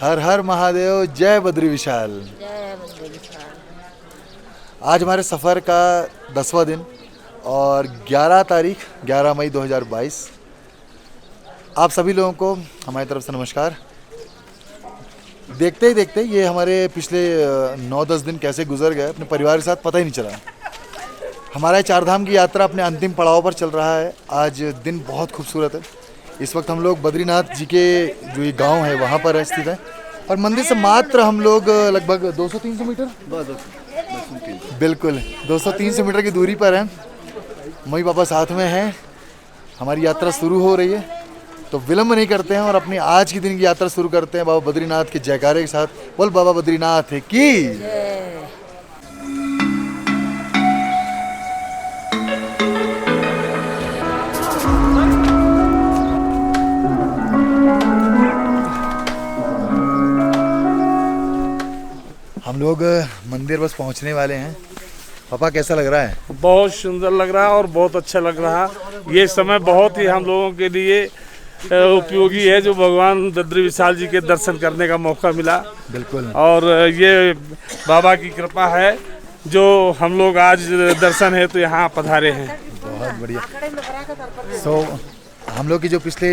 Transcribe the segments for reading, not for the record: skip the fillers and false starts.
हर हर महादेव, जय बद्री विशाल। जय बद्री विशाल। आज हमारे सफ़र का 10वां दिन और 11 मई 2022। आप सभी लोगों को हमारी तरफ से नमस्कार। देखते ही देखते ये हमारे पिछले 9-10 दिन कैसे गुजर गए अपने परिवार के साथ पता ही नहीं चला। हमारा चार धाम की यात्रा अपने अंतिम पड़ाव पर चल रहा है। आज दिन बहुत खूबसूरत है। इस वक्त हम लोग बद्रीनाथ जी के जो ये गांव है वहाँ पर स्थित है और मंदिर से मात्र हम लोग लगभग 200-300 मीटर बिल्कुल 200-300 मीटर की दूरी पर हैं। मम्मी पापा साथ में हैं। हमारी यात्रा शुरू हो रही है तो विलंब नहीं करते हैं और अपनी आज की दिन की यात्रा शुरू करते हैं बाबा बद्रीनाथ के जयकारे के साथ। बोल बाबा बद्रीनाथ की। हम लोग मंदिर बस पहुंचने वाले हैं। पापा कैसा लग रहा है? बहुत सुंदर लग रहा है और बहुत अच्छा लग रहा है। ये समय बहुत ही हम लोगों के लिए उपयोगी है जो भगवान बद्री विशाल जी के दर्शन करने का मौका मिला। बिल्कुल। और ये बाबा की कृपा है जो हम लोग आज दर्शन है तो यहाँ पधारे हैं। बहुत बढ़िया। हम लोग की जो पिछले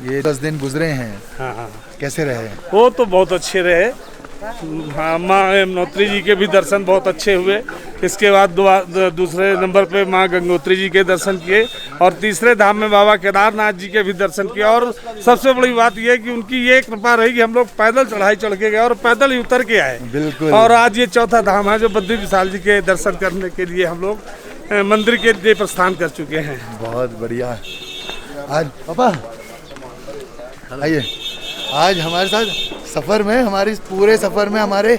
ये 10 दिन गुजरे हैं हाँ कैसे रहे? वो तो बहुत अच्छे रहे। हाँ, माँ यमुनोत्री जी के भी दर्शन बहुत अच्छे हुए। इसके बाद दूसरे नंबर पे माँ गंगोत्री जी के दर्शन किए और तीसरे धाम में बाबा केदारनाथ जी के भी दर्शन किए। और सबसे बड़ी बात यह है कि उनकी ये कृपा रही कि हम लोग पैदल चढ़ाई चढ़ के गए और पैदल ही उतर के आए। बिल्कुल। और आज ये चौथा धाम है जो बद्री विशाल जी के दर्शन करने के लिए हम लोग मंदिर के लिए प्रस्थान कर चुके हैं। बहुत बढ़िया। आज पापा आइए। आज हमारे साथ सफ़र में पूरे सफ़र में हमारे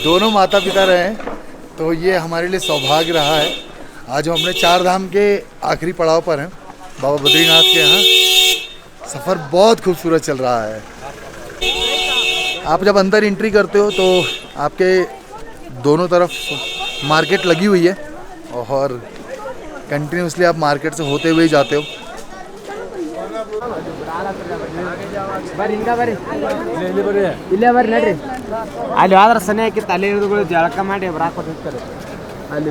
दोनों माता पिता रहे हैं तो ये हमारे लिए सौभाग्य रहा है। आज हम अपने चार धाम के आखिरी पड़ाव पर हैं बाबा बद्रीनाथ के यहाँ। सफ़र बहुत खूबसूरत चल रहा है। आप जब अंदर एंट्री करते हो तो आपके दोनों तरफ मार्केट लगी हुई है और कंटिन्यूसली आप मार्केट से होते हुए ही जाते हो। ಇಲ್ಲೇ ಬರ್ರಿ ನಡ್ರಿ ಅಲ್ಲಿ ಹೋದ್ರೆ ಸನಿಯಾಕಿ ತಲೆ ಹಿಡಿದುಗಳು ಜಳಕ ಮಾಡಿ ಬರಾಕ್ ಕೊಟ್ಟಿರ್ತಾರೆ ಅಲ್ಲಿ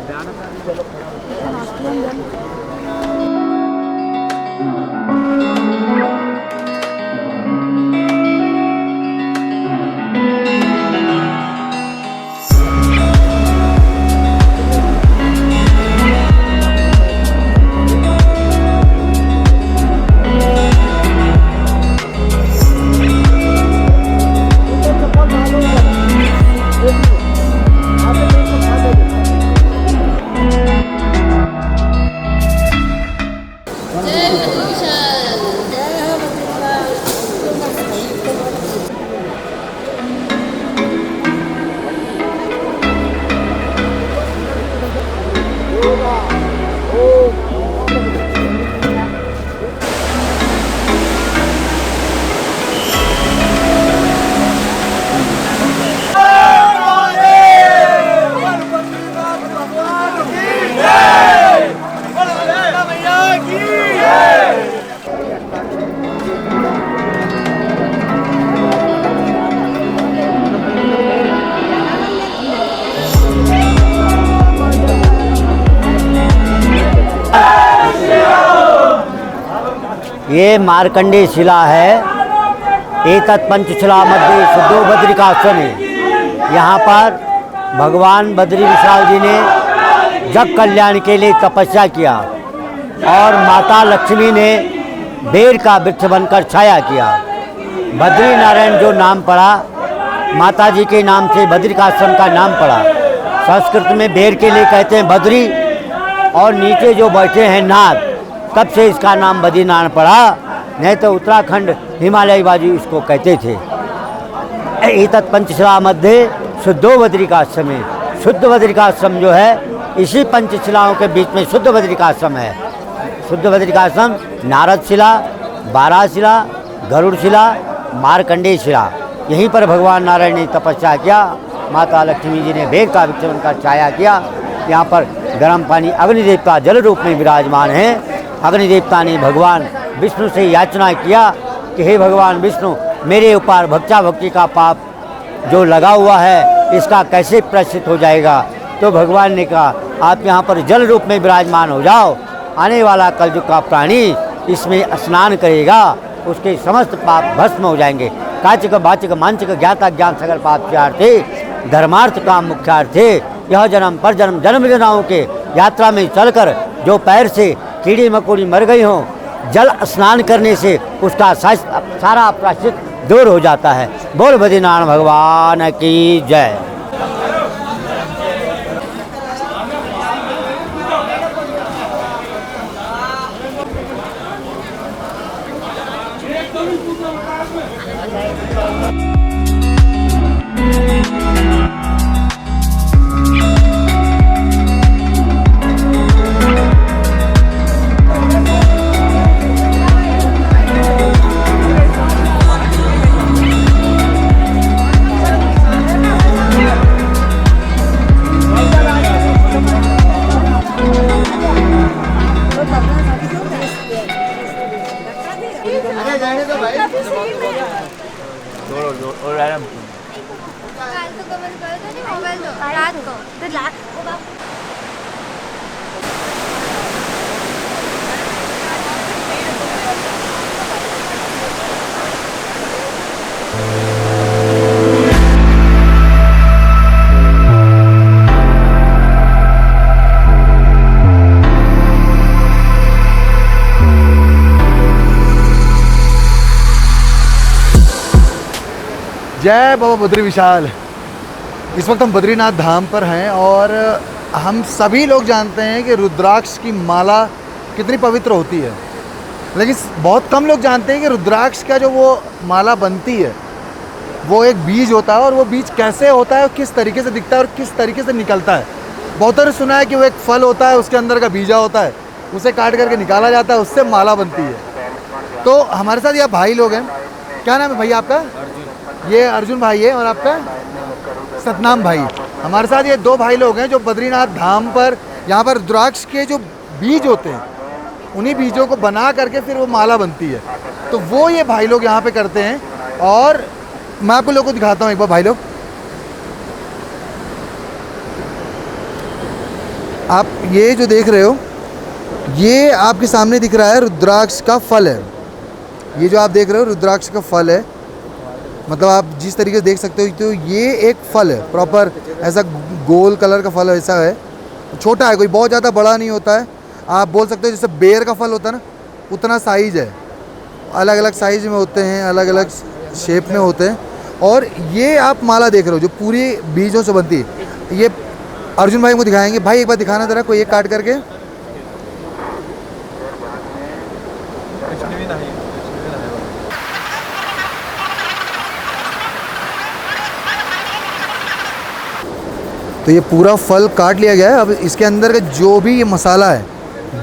ये मार्कंडेय शिला है। एतत् पंचशिला मध्ये शुद्धो बद्रिकाश्रम है। यहाँ पर भगवान बद्री विशाल जी ने जग कल्याण के लिए तपस्या किया और माता लक्ष्मी ने बेर का वृक्ष बनकर छाया किया। बद्री नारायण जो नाम पड़ा माता जी के नाम से बद्रिकाश्रम का नाम पड़ा। संस्कृत में बेर के लिए कहते हैं बद्री और नीचे जो बैठे हैं नाग, तब से इसका नाम बद्रीनारायण पड़ा। नहीं तो उत्तराखंड हिमालय बाजू इसको कहते थे। एतत् पंचशिला मध्य शुद्धो बद्रिकाश्रम है। शुद्ध बद्रिकाश्रम जो है इसी पंचशिलाओं के बीच में शुद्ध बद्रिकाश्रम है। शुद्ध बद्रिकाश्रम नारद शिला, बारह शिला, गरुड़ शिला, मार्कंडेय शिला, यहीं पर भगवान नारायण ने तपस्या किया। माता लक्ष्मी जी ने बेर का वृक्ष बनकर छाया किया। यहाँ पर गर्म पानी अग्नि देवता जल रूप में विराजमान हैं। अग्नि देवता ने भगवान विष्णु से याचना किया कि हे भगवान विष्णु, मेरे ऊपर भक्ता भक्ति का पाप जो लगा हुआ है इसका कैसे प्रायश्चित हो जाएगा। तो भगवान ने कहा आप यहाँ पर जल रूप में विराजमान हो जाओ, आने वाला कलयुग का प्राणी इसमें स्नान करेगा, उसके समस्त पाप भस्म हो जाएंगे। काचिक वाचिक मांचिक ज्ञाता ज्ञान सगल पाप त्यार्थे, धर्मार्थ काम मुख्यार्थे, यह जन्म पर जन्म जन्म जनाओं के यात्रा में चलकर जो पैर से कीड़ी मकोड़ी मर गई हों, जल स्नान करने से उसका सारा प्रायश्चित दूर हो जाता है। बोल बद्रीनाथ भगवान की जय। जय बाबा बद्री विशाल। इस वक्त हम बद्रीनाथ धाम पर हैं और हम सभी लोग जानते हैं कि रुद्राक्ष की माला कितनी पवित्र होती है, लेकिन बहुत कम लोग जानते हैं कि रुद्राक्ष का जो वो माला बनती है वो एक बीज होता है, और वो बीज कैसे होता है और किस तरीके से दिखता है और किस तरीके से निकलता है। बहुतों ने सुना है कि वो एक फल होता है, उसके अंदर का बीजा होता है, उसे काट करके निकाला जाता है, उससे माला बनती है। तो हमारे साथ ये भाई लोग हैं। क्या नाम है भैया आपका? ये अर्जुन भाई है और आपका सतनाम भाई। हमारे साथ ये दो भाई लोग हैं जो बद्रीनाथ धाम पर यहाँ पर रुद्राक्ष के जो बीज होते हैं उन्हीं बीजों को बना करके फिर वो माला बनती है। तो वो ये भाई लोग यहाँ पे करते हैं और मैं आपको लोगों को दिखाता हूँ एक बार। भाई लोग आप ये जो देख रहे हो ये आपके सामने दिख रहा है रुद्राक्ष का फल है। ये जो आप देख रहे हो रुद्राक्ष का फल है, मतलब आप जिस तरीके से देख सकते हो तो ये एक फल है प्रॉपर, ऐसा गोल कलर का फल ऐसा है, छोटा है, कोई बहुत ज़्यादा बड़ा नहीं होता है। आप बोल सकते हो जैसे बेर का फल होता है ना, उतना साइज़ है। अलग अलग साइज़ में होते हैं, अलग अलग शेप में होते हैं। और ये आप माला देख रहे हो जो पूरी बीजों से बनती है। ये अर्जुन भाई को दिखाएंगे। भाई एक बार दिखाना जरा, कोई एक काट करके। तो ये पूरा फल काट लिया गया है। अब इसके अंदर का जो भी ये मसाला है,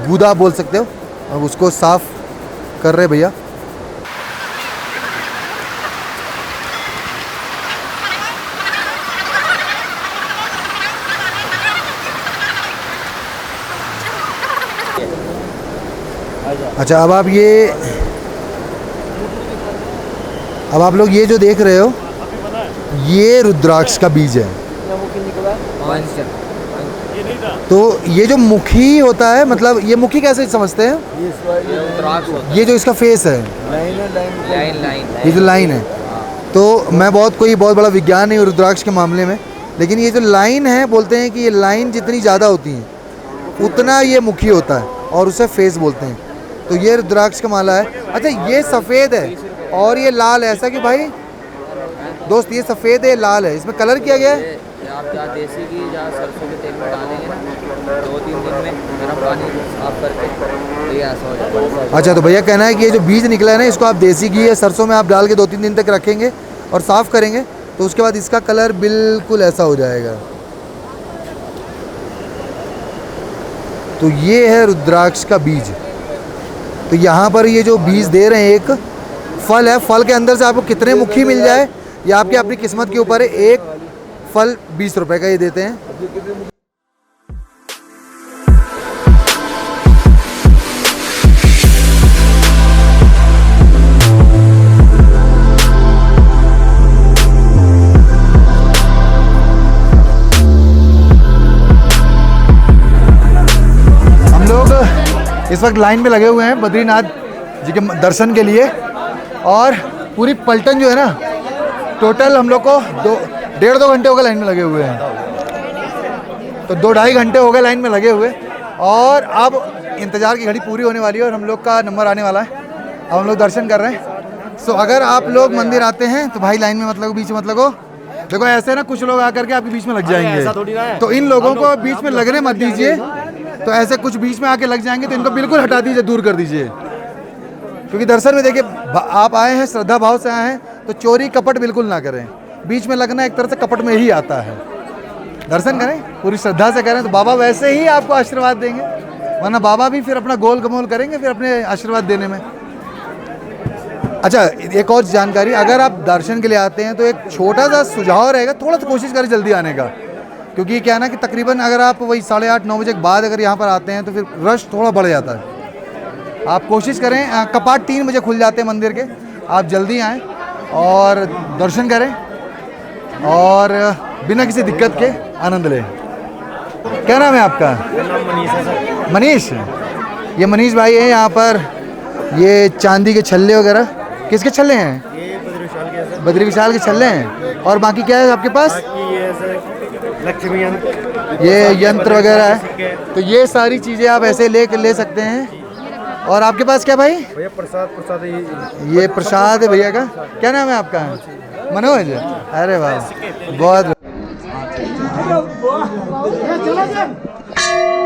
गूदा बोल सकते हो, अब उसको साफ कर रहे भैया। अच्छा अब आप लोग ये जो देख रहे हो ये रुद्राक्ष का बीज है। तो ये जो मुखी होता है, मतलब ये मुखी कैसे समझते हैं? ये जो इसका फेस है, ये जो लाइन है, तो मैं कोई बहुत बड़ा विज्ञान नहीं हूँ रुद्राक्ष के मामले में, लेकिन ये जो लाइन है बोलते हैं कि ये लाइन जितनी ज़्यादा होती है उतना ये मुखी होता है और उसे फेस बोलते हैं। तो ये रुद्राक्ष का माला है। अच्छा ये सफ़ेद है और ये लाल है, ऐसा कि भाई दोस्त ये सफ़ेद है, लाल है, इसमें कलर किया गया है। आप जहाँ देसी घी जहाँ सरसों के तेल में डालेंगे ना, 2-3 दिन में गर्म पानी साफ करके ये ऐसा हो जाएगा। अच्छा तो भैया कहना है कि ये जो बीज निकला है ना, इसको आप देसी घी या सरसों में आप डाल के 2-3 दिन तक रखेंगे और साफ़ करेंगे तो उसके बाद इसका कलर बिल्कुल ऐसा हो जाएगा। तो ये है रुद्राक्ष का बीज। तो यहाँ पर ये जो बीज दे रहे हैं, एक फल है, फल के अंदर से आपको कितने मुखी मिल जाए ये आपकी अपनी किस्मत के ऊपर है। एक फल 20 रुपए का ये देते हैं। इस वक्त लाइन में लगे हुए हैं बद्रीनाथ जी के दर्शन के लिए। और पूरी पलटन जो है ना, टोटल हम लोग को 1.5-2 घंटे हो गए लाइन में लगे हुए हैं। तो 2-2.5 घंटे हो गए लाइन में लगे हुए, और अब इंतज़ार की घड़ी पूरी होने वाली है और हम लोग का नंबर आने वाला है। अब हम लोग दर्शन कर रहे हैं। सो अगर आप लोग मंदिर आते हैं तो भाई लाइन में मत लगो, बीच में मत लगो। देखो ऐसे ना कुछ लोग आकर के आपके बीच में लग जाएंगे, तो इन लोगों को बीच में लगने मत दीजिए। तो ऐसे कुछ बीच में आके लग जाएंगे तो इनको बिल्कुल हटा दीजिए, दूर कर दीजिए। क्योंकि दर्शन में देखिए आप आए हैं, श्रद्धा भाव से आए हैं, तो चोरी कपट बिल्कुल ना करें। बीच में लगना एक तरह से कपट में ही आता है। दर्शन करें, पूरी श्रद्धा से करें, तो बाबा वैसे ही आपको आशीर्वाद देंगे, वरना बाबा भी फिर अपना गोल कमोल करेंगे फिर अपने आशीर्वाद देने में। अच्छा, एक और जानकारी, अगर आप दर्शन के लिए आते हैं तो एक छोटा सा सुझाव रहेगा, थोड़ा सा कोशिश करें जल्दी आने का। क्योंकि क्या है ना कि तकरीबन अगर आप वही 8:30-9 बजे के बाद अगर यहाँ पर आते हैं तो फिर रश थोड़ा बढ़ जाता है। आप कोशिश करें, कपाट 3 बजे खुल जाते हैं मंदिर के, आप जल्दी आएँ और दर्शन करें और बिना किसी दिक्कत के आनंद लें। क्या नाम है आपका? मनीष है सर। मनीष, ये मनीष भाई है यहाँ पर। ये चांदी के छल्ले वगैरह किसके छल्ले हैं? ये बद्री विशाल के सर। बद्री विशाल के छल्ले हैं। और बाकी क्या है आपके पास? ये सर लक्ष्मी यंत्र, ये यंत्र वगैरह है। तो ये सारी चीज़ें आप ऐसे ले सकते हैं। और आपके पास क्या भाई? भैया प्रसाद ये प्रसाद है भैया का। क्या नाम है आपका? मनोज। अरे वाह, बहुत।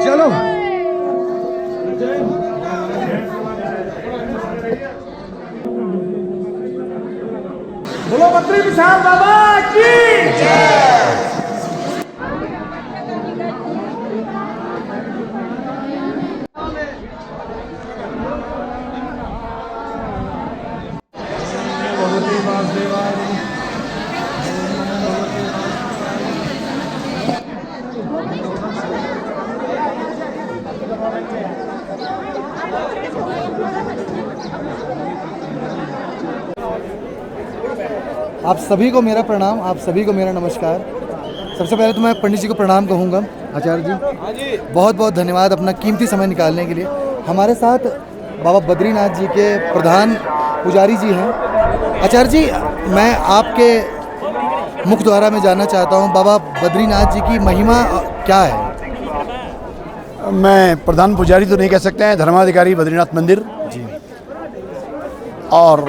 चलो बोलो बद्री विशाल बाबा की जय। आप सभी को मेरा प्रणाम, आप सभी को मेरा नमस्कार। सबसे पहले तो मैं पंडित जी को प्रणाम कहूँगा। आचार्य जी बहुत बहुत धन्यवाद अपना कीमती समय निकालने के लिए। हमारे साथ बाबा बद्रीनाथ जी के प्रधान पुजारी जी हैं। आचार्य जी, मैं आपके मुख द्वारा में जानना चाहता हूँ, बाबा बद्रीनाथ जी की महिमा क्या है? मैं प्रधान पुजारी तो नहीं कह सकते हैं, धर्माधिकारी बद्रीनाथ मंदिर जी। और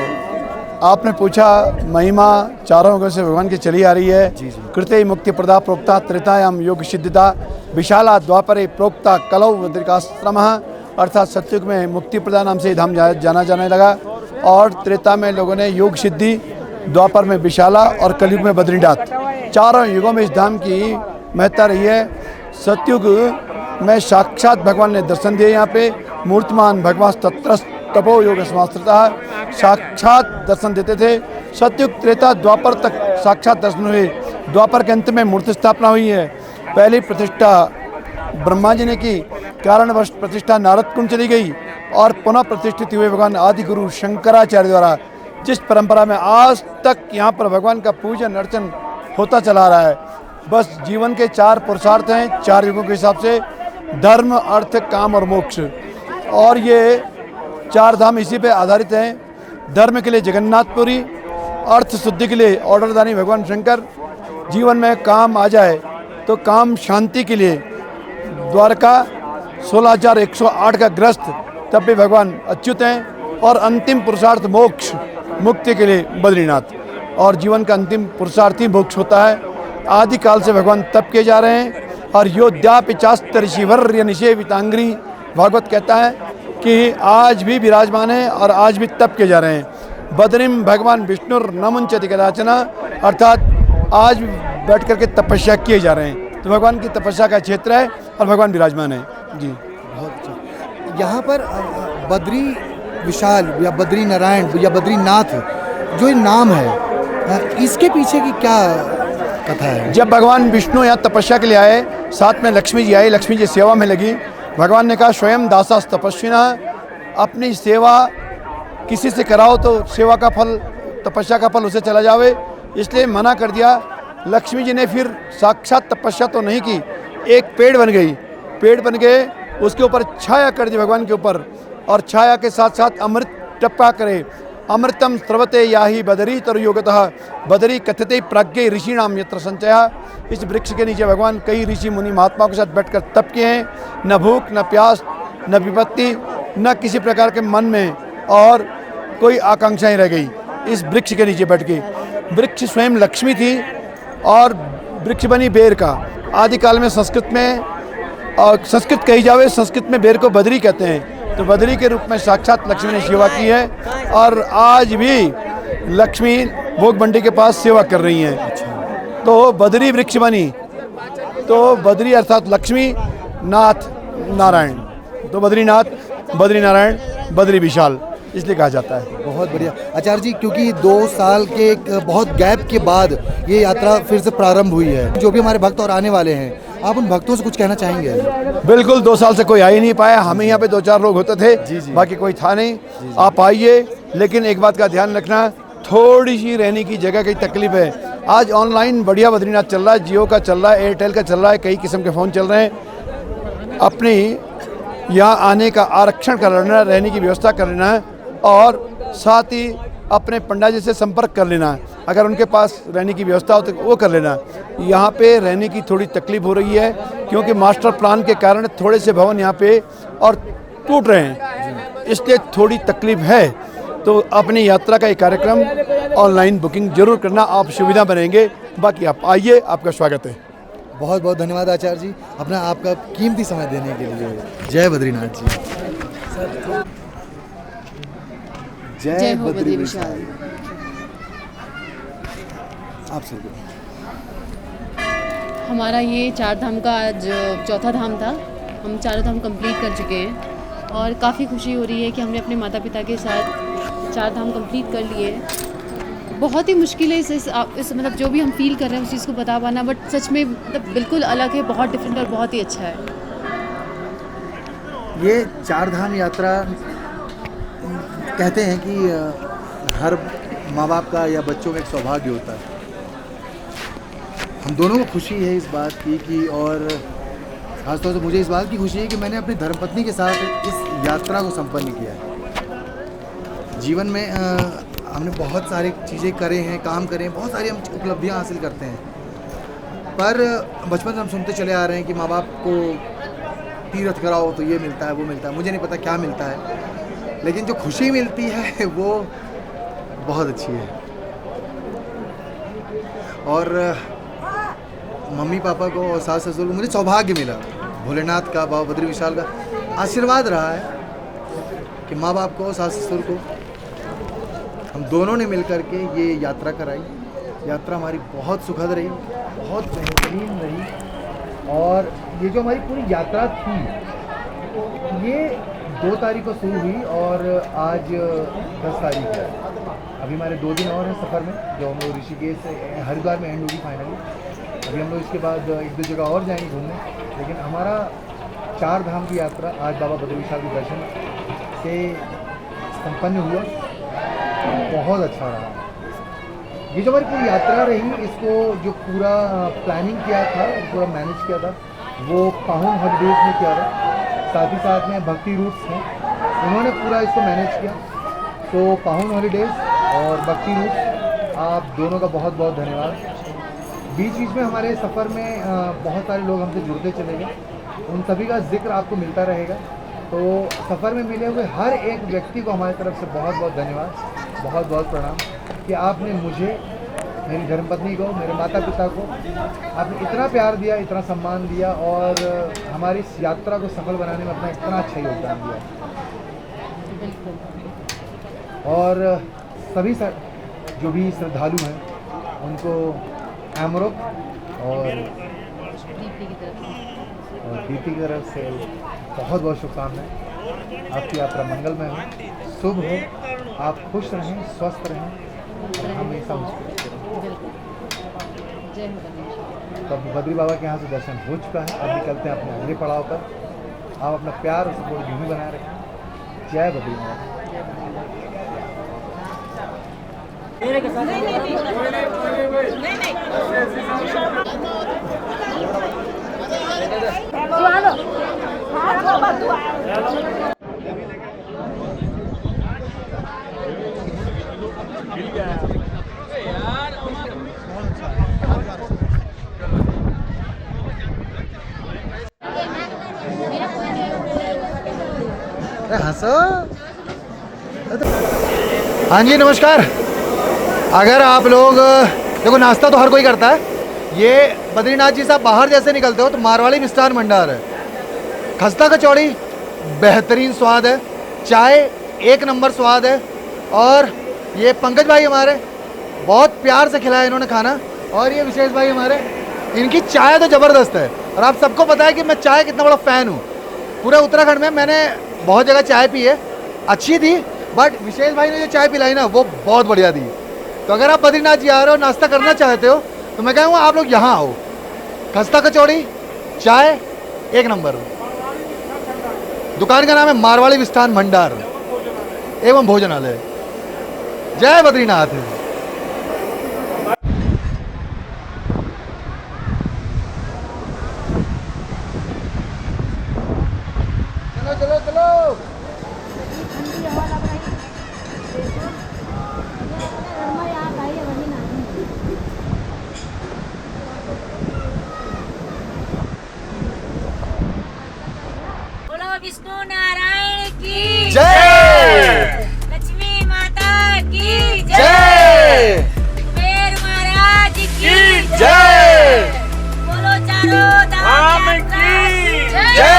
आपने पूछा महिमा चारों युगों से भगवान की चली आ रही है। कृते मुक्ति प्रदा प्रोक्ता त्रेतायाम योग सिद्धिता विशाला द्वापरे प्रोक्ता कलौ बद्रिकाश्रम, अर्थात सतयुग में मुक्ति प्रदा नाम से धाम जाना जाने लगा, और त्रेता में लोगों ने योग सिद्धि, द्वापर में विशाला और कलयुग में बद्रीनाथ। चारों युगों में इस धाम की महत्ता रही है। सतयुग में साक्षात भगवान ने दर्शन दिए, यहाँ पे मूर्तिमान भगवान तत्रस तपो योग समास्त्रता साक्षात दर्शन देते थे। सतयुग त्रेता द्वापर तक साक्षात दर्शन हुए। द्वापर के अंत में मूर्ति स्थापना हुई है। पहली प्रतिष्ठा ब्रह्मा जी ने की, कारणवश प्रतिष्ठा नारद कुंड चली गई, और पुनः प्रतिष्ठित हुए भगवान आदि गुरु शंकराचार्य द्वारा, जिस परंपरा में आज तक यहाँ पर भगवान का पूजन अर्चन होता चला रहा है। बस जीवन के 4 पुरुषार्थ हैं 4 युगों के हिसाब से, धर्म अर्थ काम और मोक्ष, और ये 4 धाम इसी पे आधारित हैं। धर्म के लिए जगन्नाथपुरी, अर्थ शुद्धि के लिए ऑर्डरदानी भगवान शंकर, जीवन में काम आ जाए तो काम शांति के लिए द्वारका, 16,108 का ग्रस्त तब भी भगवान अच्युत हैं, और अंतिम पुरुषार्थ मोक्ष मुक्ति के लिए बद्रीनाथ, और जीवन का अंतिम पुरुषार्थ ही मोक्ष होता है। आदिकाल से भगवान तप किए जा रहे हैं, और योद्यापि चास्त ऋषिवर्य निषेवितांग्री, भागवत कहता है कि आज भी विराजमान है और आज भी तप किए जा रहे हैं। बद्रीम भगवान विष्णु न मुंचति कदाचन, अर्थात आज बैठ करके तपस्या किए जा रहे हैं। तो भगवान की तपस्या का क्षेत्र है और भगवान विराजमान है जी। बहुत अच्छा। यहाँ पर बद्री विशाल या बद्री नारायण या बद्रीनाथ जो नाम है, इसके पीछे की क्या कथा है? जब भगवान विष्णु यहाँ तपस्या के लिए आए, साथ में लक्ष्मी जी आई, लक्ष्मी जी सेवा में लगी। भगवान ने कहा स्वयं दासास तपस्विना, अपनी सेवा किसी से कराओ तो सेवा का फल, तपस्या का फल उसे चला जावे, इसलिए मना कर दिया। लक्ष्मी जी ने फिर साक्षात तपस्या तो नहीं की, एक पेड़ बन गई। पेड़ बन के उसके ऊपर छाया कर दी भगवान के ऊपर, और छाया के साथ साथ अमृत टपका करे। अमृतम स्रवते याही बदरी तरुयोगतः बदरी कथते प्राज्ञ ऋषिणाम यत्र संचय। इस वृक्ष के नीचे भगवान कई ऋषि मुनि महात्माओं के साथ बैठकर तप किए हैं। न भूख, न प्यास, न विपत्ति, न किसी प्रकार के मन में और कोई आकांक्षाएं रह गई इस वृक्ष के नीचे बैठ के। वृक्ष स्वयं लक्ष्मी थी और वृक्ष बनी बेर का। आदिकाल में संस्कृत में, और संस्कृत कही जावे, संस्कृत में बेर को बदरी कहते हैं, तो बदरी के रूप में साक्षात लक्ष्मी ने सेवा की है और आज भी लक्ष्मी भोग मंडी के पास सेवा कर रही हैं। तो बदरी वृक्ष बनी, तो बदरी अर्थात लक्ष्मी, नाथ नारायण, तो बद्रीनाथ, बद्री नारायण, बद्री विशाल इसलिए कहा जाता है। बहुत बढ़िया आचार्य जी, क्योंकि 2 साल के एक बहुत गैप के बाद ये यात्रा फिर से प्रारंभ हुई है। जो भी हमारे भक्त और आने वाले हैं, आप उन भक्तों से कुछ कहना चाहेंगे? बिल्कुल, 2 साल से कोई आ ही नहीं पाया। हमें यहाँ पे 2-4 लोग होते थे, बाकी कोई था नहीं। आप आइए, लेकिन एक बात का ध्यान रखना, थोड़ी सी रहने की जगह की तकलीफ है। आज ऑनलाइन बढ़िया बद्रीनाथ चल रहा है, जियो का चल रहा है, एयरटेल का चल रहा है, कई किस्म के फ़ोन चल रहे हैं। अपनी यहाँ आने का आरक्षण कर लेना, रहने की व्यवस्था कर लेना है और साथ ही अपने पंडा जी से संपर्क कर लेना है। अगर उनके पास रहने की व्यवस्था हो तो वो कर लेना। यहाँ पे रहने की थोड़ी तकलीफ हो रही है क्योंकि मास्टर प्लान के कारण थोड़े से भवन यहाँ पे और टूट रहे हैं, इसलिए थोड़ी तकलीफ है। तो अपनी यात्रा का एक कार्यक्रम ऑनलाइन बुकिंग जरूर करना, आप सुविधा बनेंगे। बाकी आप आइए, आपका स्वागत है। बहुत बहुत धन्यवाद आचार्य जी, अपना आपका कीमती समय देने के लिए। जय बद्रीनाथ जी। जय हो बद्री विशाल। आप सर, हमारा ये 4 धाम का आज 4था धाम था। हम 4 धाम कंप्लीट कर चुके हैं और काफ़ी खुशी हो रही है कि हमने अपने माता पिता के साथ 4 धाम कंप्लीट कर लिए। बहुत ही मुश्किल है इस मतलब जो भी हम फील कर रहे हैं उस चीज़ को बता पाना, बट सच में मतलब बिल्कुल अलग है, बहुत डिफरेंट और बहुत ही अच्छा है। ये 4 धाम यात्रा कहते हैं कि हर माँ बाप का या बच्चों का एक सौभाग्य होता है। हम दोनों को खुशी है इस बात की कि, और खासतौर से मुझे इस बात की खुशी है कि मैंने अपनी धर्मपत्नी के साथ इस यात्रा को संपन्न किया है। जीवन में हमने बहुत सारी चीज़ें करे हैं, काम करे हैं, बहुत सारी हम उपलब्धियां हासिल करते हैं, पर बचपन से हम सुनते चले आ रहे हैं कि माँ बाप को तीर्थ कराओ तो ये मिलता है, वो मिलता है। मुझे नहीं पता क्या मिलता है, लेकिन जो खुशी मिलती है वो बहुत अच्छी है। और मम्मी पापा को और सास ससुर को मुझे सौभाग्य मिला, भोलेनाथ का, बाबा बद्री विशाल का आशीर्वाद रहा है कि माँ बाप को, सास ससुर को हम दोनों ने मिलकर के ये यात्रा कराई। यात्रा हमारी बहुत सुखद रही, बहुत बेहतरीन रही। और ये जो हमारी पूरी यात्रा थी ये 2 तारीख को शुरू हुई और आज 10 तारीख है। अभी हमारे 2 दिन और हैं सफ़र में, जो हम लोग ऋषिकेश से हरिद्वार में एंड होगी फाइनली। अभी हम लोग इसके बाद 1-2 जगह और जाएंगे घूमने, लेकिन हमारा 4 धाम की यात्रा आज बाबा बद्री विशाल के दर्शन से संपन्न हुआ। बहुत अच्छा रहा। ये जो हमारी पूरी यात्रा रही, इसको जो पूरा प्लानिंग किया था, पूरा मैनेज किया था, वो पाहुन हॉलीडेज ने किया था। साथ ही साथ में भक्ति रूट्स हैं, उन्होंने पूरा इसको मैनेज किया। तो पाहुन हॉलीडेज और भक्ति रूट्स, आप दोनों का बहुत बहुत धन्यवाद। बीच बीच में हमारे सफ़र में बहुत सारे लोग हमसे जुड़ते चले गए, उन सभी का जिक्र आपको मिलता रहेगा। तो सफ़र में मिले हुए हर एक व्यक्ति को हमारी तरफ से बहुत बहुत धन्यवाद, बहुत बहुत प्रणाम कि आपने मुझे, मेरी धर्मपत्नी को, मेरे माता पिता को आपने इतना प्यार दिया, इतना सम्मान दिया और हमारी इस यात्रा को सफल बनाने में अपना इतना अच्छा योगदान दिया। और सभी जो भी श्रद्धालु हैं उनको एमरोक और दीप्ति की तरफ से बहुत बहुत शुभकामनाएं। आपकी यात्रा मंगलमय हो, शुभ हो, आप खुश रहें, स्वस्थ रहें और हमेशा मुस्कुराते रहें। तो अब बद्री बाबा के यहाँ से दर्शन हो चुका है, अब निकलते हैं अपने अगले पड़ाव पर। आप अपना प्यार और सपोर्ट यूं ही बनाए रखें। जय बद्री बाबा। नहीं हंसो। हाँ जी नमस्कार। अगर आप लोग देखो नाश्ता तो हर कोई करता है, ये बद्रीनाथ जी साहब बाहर जैसे निकलते हो तो मारवाड़ी मिष्ठान भंडार है। खस्ता कचौड़ी बेहतरीन स्वाद है, चाय एक नंबर स्वाद है, और ये पंकज भाई हमारे बहुत प्यार से खिलाया इन्होंने खाना, और ये विशेष भाई हमारे, इनकी चाय तो ज़बरदस्त है। और आप सबको पता है कि मैं चाय कितना बड़ा फ़ैन हूँ। पूरे उत्तराखंड में मैंने बहुत जगह चाय पी है, अच्छी थी, बट विशेष भाई ने जो चाय पिलाई ना वो बहुत बढ़िया थी। तो अगर आप बद्रीनाथ जी आ रहे हो, नाश्ता करना चाहते हो, तो मैं कहूँगा आप लोग यहाँ आओ। खस्ता कचौड़ी चाय एक नंबर। दुकान का नाम है मारवाड़ी मिष्ठान भंडार एवं भोजनालय। जय बद्रीनाथ। चलो चलो चलो। बोलो विष्णु नारायण की जय। लक्ष्मी माता की जय। कुबेर महाराज की जय। बोलो चारों धाम धाम यात्रा की जय। जय।